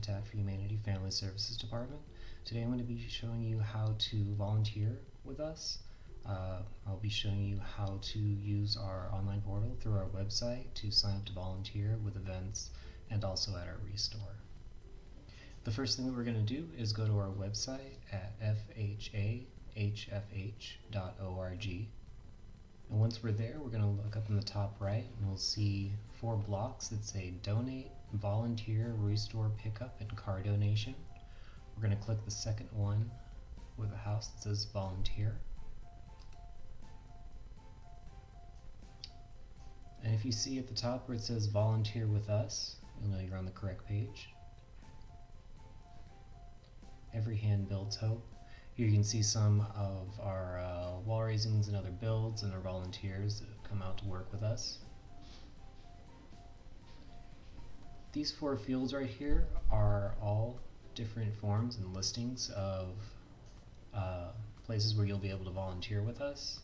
Habitat for Humanity Family Services Department. Today I'm going to be showing you how to volunteer with us. I'll be showing you how to use our online portal through our website to sign up to volunteer with events and also at our restore. The first thing that we're going to do is go to our website at fhahfh.org. And once we're there, we're going to look up in the top right and we'll see 4 blocks that say Donate, Volunteer, Restore, Pickup, and Car Donation. We're going to click the second one with a house that says Volunteer. And if you see at the top where it says Volunteer with Us, you'll know you're on the correct page. Every hand builds hope. Here you can see some of our wall raisings and other builds and our volunteers that have come out to work with us. These 4 fields right here are all different forms and listings of places where you'll be able to volunteer with us.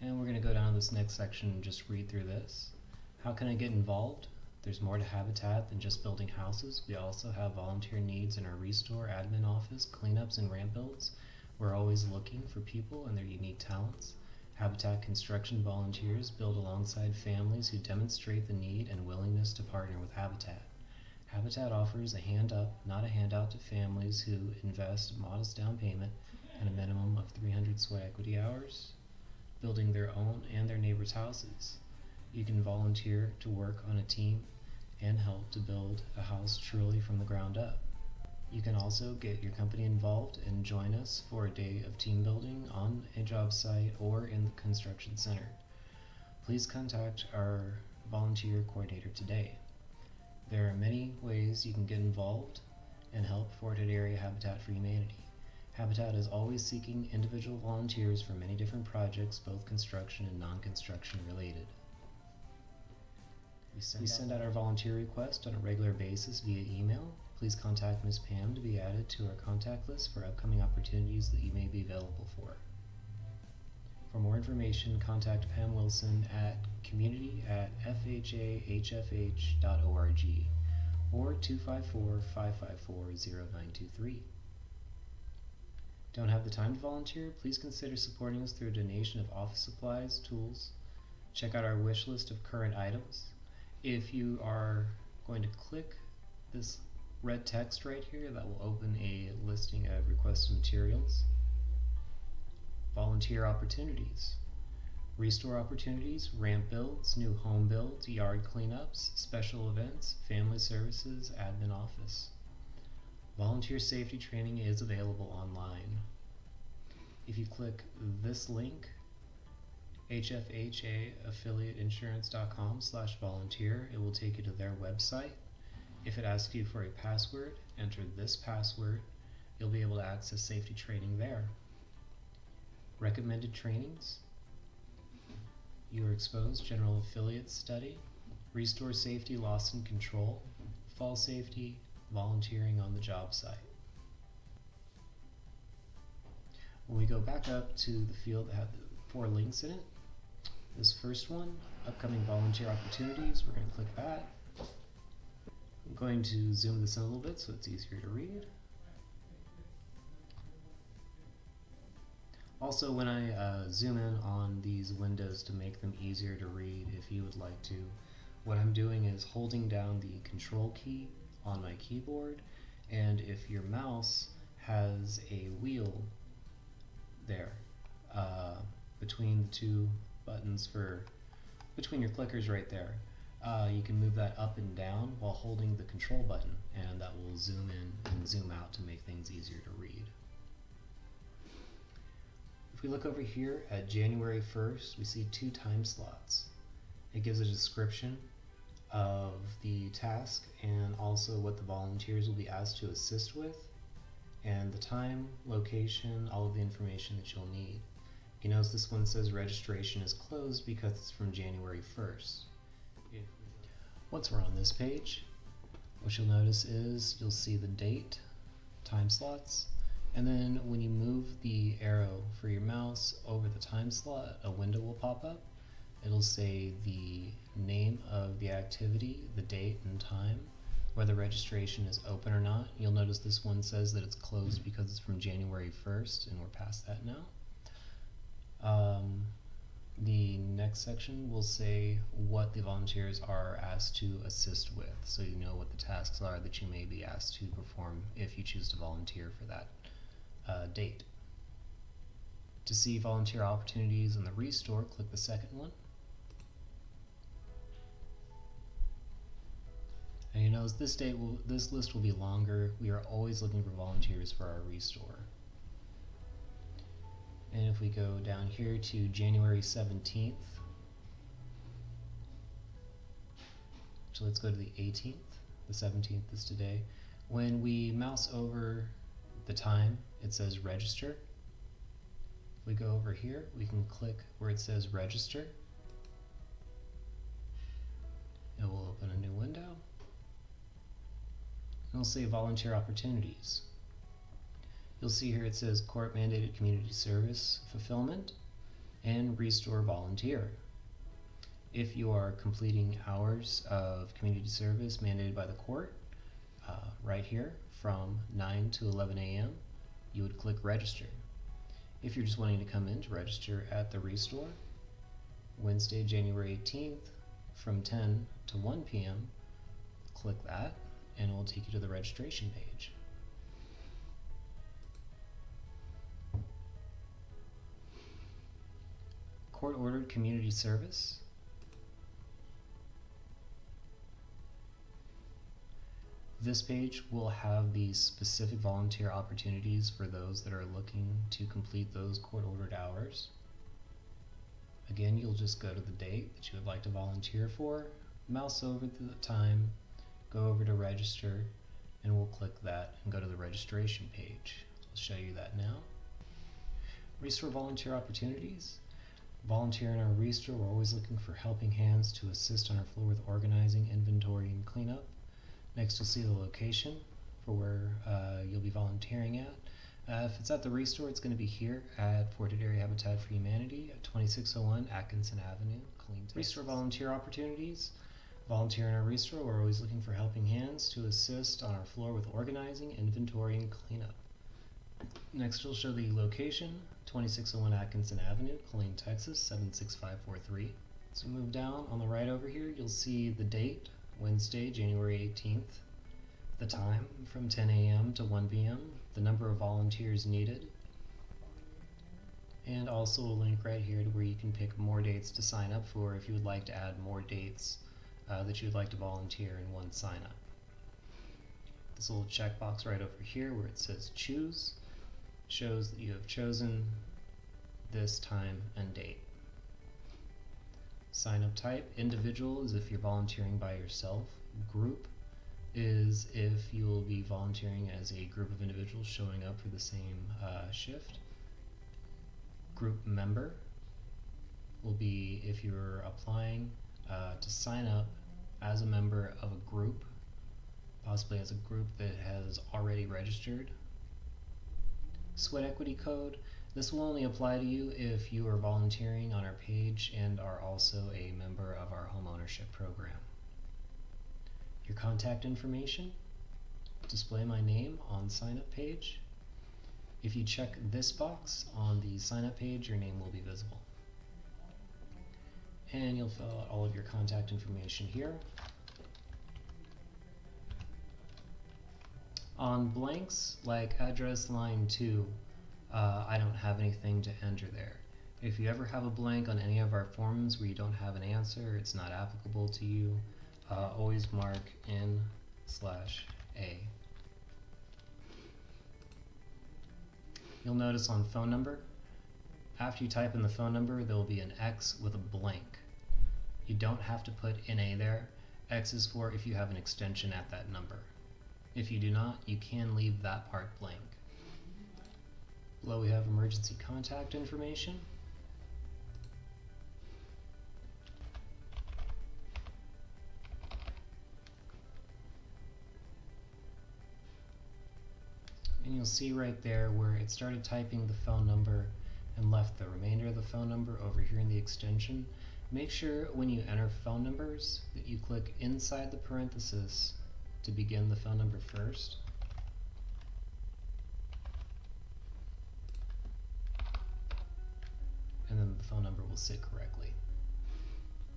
And we're going to go down to this next section and just read through this. How can I get involved? There's more to Habitat than just building houses. We also have volunteer needs in our restore, admin office, cleanups, and ramp builds. We're always looking for people and their unique talents. Habitat construction volunteers build alongside families who demonstrate the need and willingness to partner with Habitat. Habitat offers a hand up, not a handout to families who invest a modest down payment and a minimum of 300 sweat equity hours, building their own and their neighbors' houses. You can volunteer to work on a team and help to build a house truly from the ground up. You can also get your company involved and join us for a day of team building on a job site or in the construction center. Please contact our volunteer coordinator today. There are many ways you can get involved and help Fort Hood Area Habitat for Humanity. Habitat is always seeking individual volunteers for many different projects, both construction and non-construction related. We send out our volunteer request on a regular basis via email. Please contact Ms. Pam to be added to our contact list for upcoming opportunities that you may be available for. For more information, contact Pam Wilson at community@fhahfh.org or 254-554-0923. Don't have the time to volunteer? Please consider supporting us through a donation of office supplies, tools. Check out our wish list of current items. If you are going to click this red text right here, that will open a listing of requested materials. Volunteer opportunities, restore opportunities, ramp builds, new home builds, yard cleanups, special events, family services, admin office. Volunteer safety training is available online. If you click this link, hfhaaffiliateinsurance.com/volunteer, it will take you to their website. If it asks you for a password, enter this password. You'll be able to access safety training there. Recommended trainings, your exposed general affiliate study, restore safety, loss and control, fall safety, volunteering on the job site. When we go back up to the field that had the 4 links in it, this first one, upcoming volunteer opportunities, we're going to click that. I'm going to zoom this in a little bit so it's easier to read. Also, when I zoom in on these windows to make them easier to read, if you would like to, what I'm doing is holding down the control key on my keyboard, and if your mouse has a wheel there between the 2 buttons between your clickers right there, you can move that up and down while holding the control button, and that will zoom in and zoom out to make things easier to read. If we look over here at January 1st, we see 2 time slots. It gives a description of the task and also what the volunteers will be asked to assist with, and the time, location, all of the information that you'll need. You notice this one says registration is closed because it's from January 1st. Once we're on this page, what you'll notice is you'll see the date, time slots, and then when you move the arrow for your mouse over the time slot, a window will pop up It'll say the name of the activity, the date and time, whether registration is open or not. You'll notice this one says that it's closed because it's from January 1st, and we're past that now. The next section will say what the volunteers are asked to assist with, so you know what the tasks are that you may be asked to perform if you choose to volunteer for that date. To see volunteer opportunities in the Restore, click the second one. And you notice this list will be longer. We are always looking for volunteers for our Restore. And if we go down here to January 17th, so let's go to the 18th, the 17th is today. When we mouse over the time, it says register. If we go over here, we can click where it says register. It will open a new window. And it'll say volunteer opportunities. You'll see here it says court mandated community service fulfillment and Restore volunteer. If you are completing hours of community service mandated by the court, right here from 9 to 11 a.m., you would click register. If you're just wanting to come in to register at the Restore, Wednesday, January 18th from 10 to 1 p.m., click that and it will take you to the registration page. Court-ordered community service. This page will have the specific volunteer opportunities for those that are looking to complete those court-ordered hours. Again, you'll just go to the date that you would like to volunteer for, mouse over to the time, go over to register, and we'll click that and go to the registration page. I'll show you that now. Restore volunteer opportunities. Volunteer in our Restore, we're always looking for helping hands to assist on our floor with organizing, inventory, and cleanup. Next, you'll see the location for where you'll be volunteering at. If it's at the Restore, it's going to be here at Fort Area Habitat for Humanity at 2601 Atkinson Avenue, Killeen, Texas. Restore volunteer opportunities. Volunteer in our Restore, we're always looking for helping hands to assist on our floor with organizing, inventory, and cleanup. Next, we'll show the location, 2601 Atkinson Avenue, Killeen, Texas, 76543. So move down on the right over here, you'll see the date, Wednesday, January 18th, the time from 10 a.m. to 1 p.m., the number of volunteers needed, and also a link right here to where you can pick more dates to sign up for if you would like to add more dates that you would like to volunteer in one sign up. This little checkbox right over here where it says choose shows that you have chosen this time and date. Sign up type, individual is if you're volunteering by yourself. Group is if you will be volunteering as a group of individuals showing up for the same shift. Group member will be if you're applying to sign up as a member of a group, possibly as a group that has already registered. Sweat equity code, this will only apply to you if you are volunteering on our page and are also a member of our home ownership program. Your contact information, display my name on sign up page. If you check this box on the sign up page, your name will be visible. And you'll fill out all of your contact information here. On blanks, like address line 2, I don't have anything to enter there. If you ever have a blank on any of our forms where you don't have an answer, it's not applicable to you, always mark N/A. You'll notice on phone number, after you type in the phone number, there will be an X with a blank. You don't have to put NA there. X is for if you have an extension at that number. If you do not, you can leave that part blank. Below we have emergency contact information. And you'll see right there where it started typing the phone number and left the remainder of the phone number over here in the extension. Make sure when you enter phone numbers that you click inside the parenthesis to begin the phone number first. And then the phone number will sit correctly.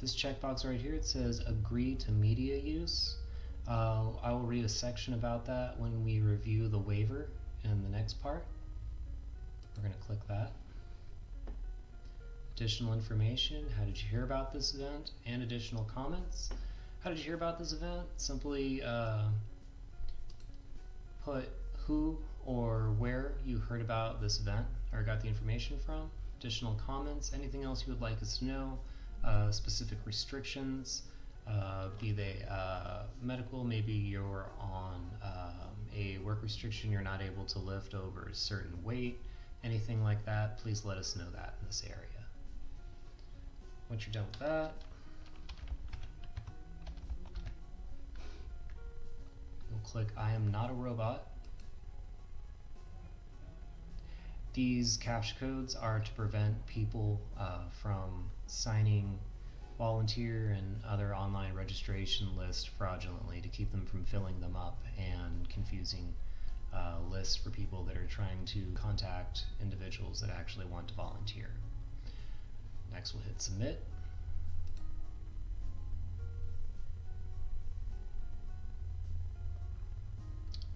This checkbox right here, it says agree to media use. I will read a section about that when we review the waiver in the next part. We're going to click that. Additional information, how did you hear about this event? And additional comments. How did you hear about this event? Simply put who or where you heard about this event or got the information from. Additional comments, anything else you would like us to know, specific restrictions, be they medical, maybe you're on a work restriction, you're not able to lift over a certain weight, anything like that, please let us know that in this area. Once you're done with that, you'll click I am not a robot. These CAPTCHA codes are to prevent people from signing volunteer and other online registration lists fraudulently, to keep them from filling them up and confusing lists for people that are trying to contact individuals that actually want to volunteer. Next we'll hit submit.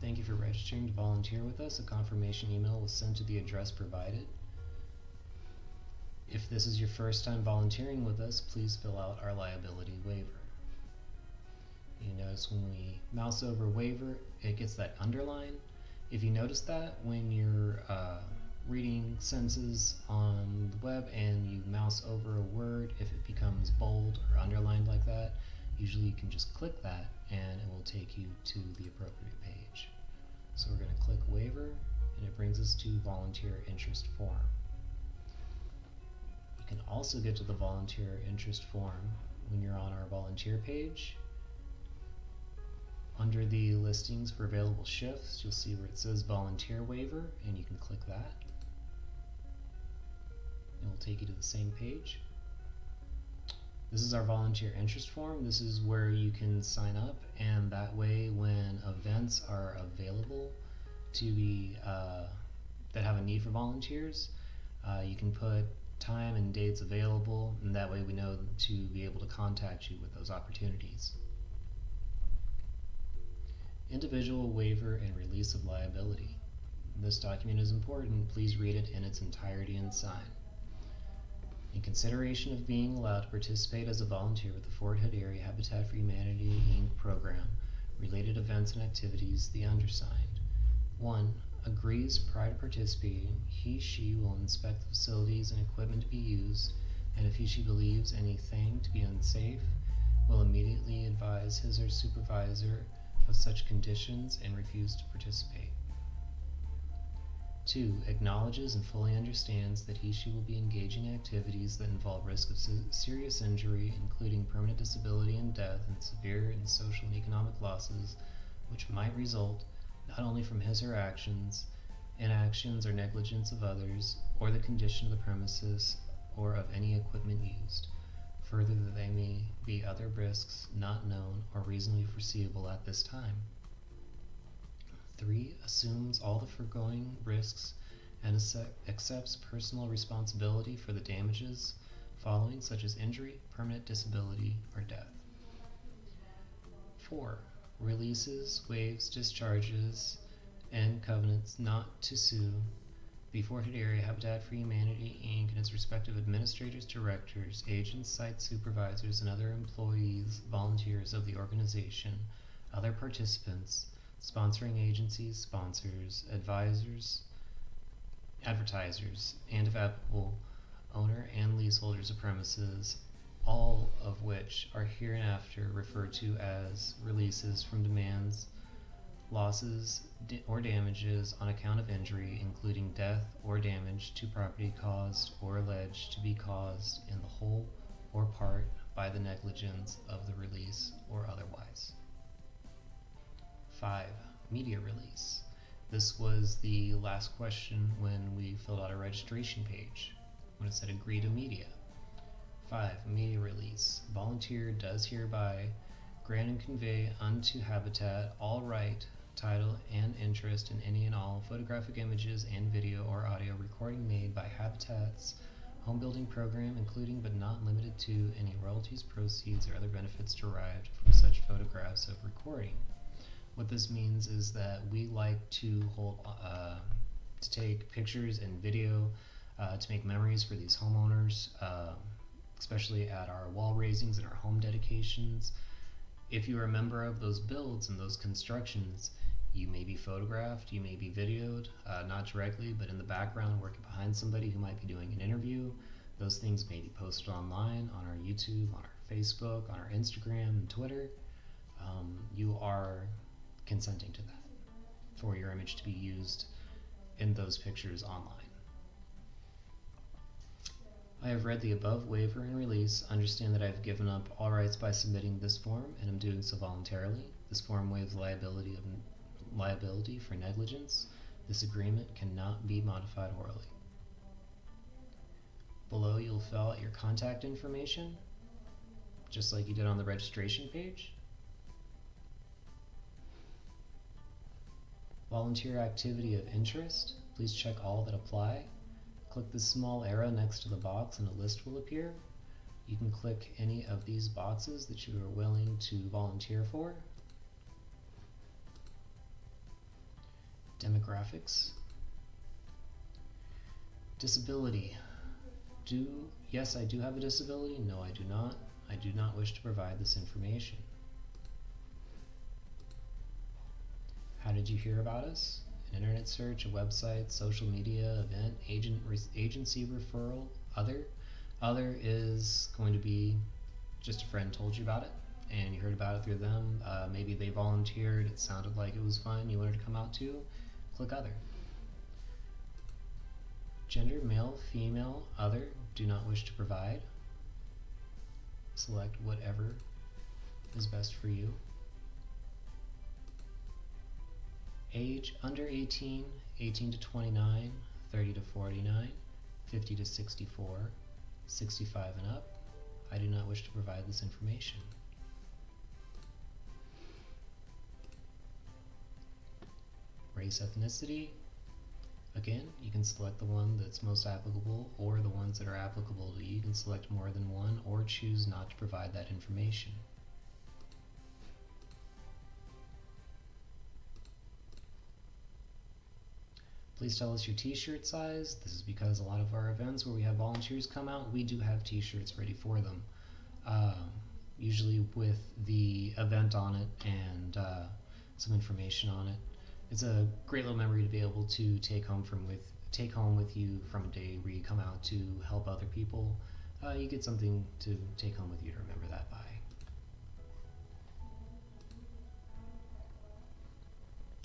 Thank you for registering to volunteer with us. A confirmation email was sent to the address provided. If this is your first time volunteering with us, please fill out our liability waiver. You notice when we mouse over waiver, it gets that underline. If you notice that when you're reading sentences on the web and you mouse over a word, if it becomes bold or underlined like that, usually you can just click that and it will take you to the appropriate page. So we're going to click waiver and it brings us to volunteer interest form. You can also get to the volunteer interest form when you're on our volunteer page. Under the listings for available shifts, you'll see where it says volunteer waiver, and you can click that. It will take you to the same page. This is our volunteer interest form. This is where you can sign up, and that way when events are available to be that have a need for volunteers, you can put time and dates available, and that way we know to be able to contact you with those opportunities. Individual waiver and release of liability. This document is important. Please read it in its entirety and sign. In consideration of being allowed to participate as a volunteer with the Fort Hood Area Habitat for Humanity, Inc. program, related events and activities, the undersigned 1. Agrees prior to participating, he/she will inspect the facilities and equipment to be used, and if he/she believes anything to be unsafe, will immediately advise his or her supervisor of such conditions and refuse to participate. 2. Acknowledges and fully understands that he/she will be engaging in activities that involve risk of serious injury, including permanent disability and death, and severe and social and economic losses, which might result not only from his or her actions, inactions, or negligence of others, or the condition of the premises, or of any equipment used. Further, that there may be other risks not known or reasonably foreseeable at this time. 3. Assumes all the foregoing risks and accepts personal responsibility for the damages following, such as injury, permanent disability, or death. 4. Releases, waives, discharges, and covenants not to sue the Fort Hood Area Habitat for Humanity, Inc. and its respective administrators, directors, agents, site supervisors, and other employees, volunteers of the organization, other participants, sponsoring agencies, sponsors, advisors, advertisers, and if applicable, owner and leaseholders of premises, all of which are hereinafter referred to as releases from demands, losses, or damages on account of injury, including death or damage to property caused or alleged to be caused in the whole or part by the negligence of the release or otherwise. 5. Media release. This was the last question when we filled out our registration page. when it said agree to media. 5. Media release. Volunteer does hereby grant and convey unto Habitat all right, title, and interest in any and all photographic images and video or audio recording made by Habitat's home building program, including but not limited to any royalties, proceeds, or other benefits derived from such photographs of recording. What this means is that we like to to take pictures and video to make memories for these homeowners, especially at our wall raisings and our home dedications. If you are a member of those builds and those constructions, you may be photographed, you may be videoed, not directly, but in the background working behind somebody who might be doing an interview. Those things may be posted online, on our YouTube, on our Facebook, on our Instagram and Twitter. You are consenting to that for your image to be used in those pictures online. I have read the above waiver and release, understand that I have given up all rights by submitting this form, and am doing so voluntarily. This form waives liability for negligence. This agreement cannot be modified orally. Below, you'll fill out your contact information, just like you did on the registration page. Volunteer activity of interest. Please check all that apply. Click the small arrow next to the box and a list will appear. You can click any of these boxes that you are willing to volunteer for. Demographics. Disability. Yes, I do have a disability. No, I do not. I do not wish to provide this information. How did you hear about us? An internet search, a website, social media, event, agency referral, other. Other is going to be just a friend told you about it and you heard about it through them. Maybe they volunteered, it sounded like it was fun, you wanted to come out too. Click other. Gender, male, female, other, do not wish to provide. Select whatever is best for you. Age, under 18, 18 to 29, 30 to 49, 50 to 64, 65 and up. I do not wish to provide this information. Race, ethnicity. Again, you can select the one that's most applicable or the ones that are applicable to you. You can select more than one or choose not to provide that information. Please tell us your t-shirt size. This is because a lot of our events where we have volunteers come out, we do have t-shirts ready for them. Usually with the event on it and some information on it. It's a great little memory to be able to take home with you from a day where you come out to help other people. You get something to take home with you to remember that by.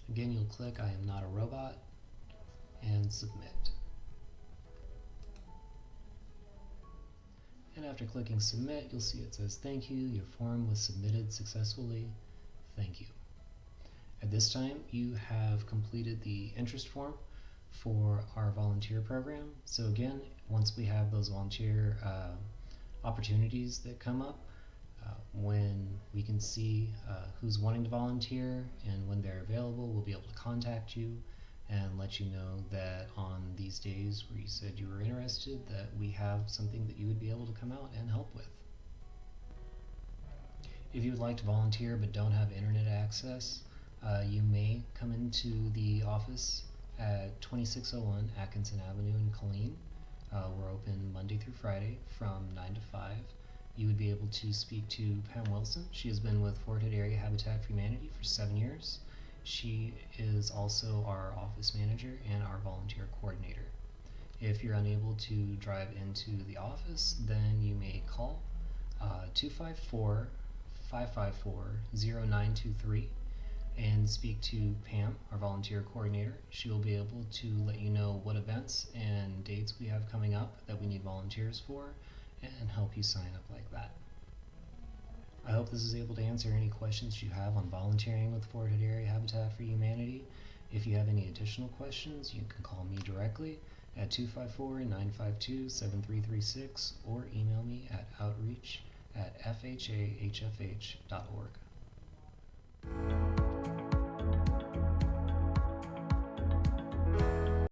Again, you'll click I am not a robot and submit. And after clicking submit, you'll see it says thank you, your form was submitted successfully, thank you. At this time, you have completed the interest form for our volunteer program. So again, once we have those volunteer opportunities that come up, when we can see who's wanting to volunteer and when they're available, we'll be able to contact you and let you know that on these days where you said you were interested, that we have something that you would be able to come out and help with. If you would like to volunteer but don't have internet access, you may come into the office at 2601 Atkinson Avenue in Colleen. We're open Monday through Friday from 9 to 5. You would be able to speak to Pam Wilson. She has been with Fort Hood Area Habitat for Humanity for 7 years. She is also our office manager and our volunteer coordinator. If you're unable to drive into the office, then you may call 254-554-0923 and speak to Pam, our volunteer coordinator. She will be able to let you know what events and dates we have coming up that we need volunteers for and help you sign up like that. I hope this is able to answer any questions you have on volunteering with Fort Hood Area Habitat for Humanity. If you have any additional questions, you can call me directly at 254-952-7336 or email me at outreach@fhahfh.org.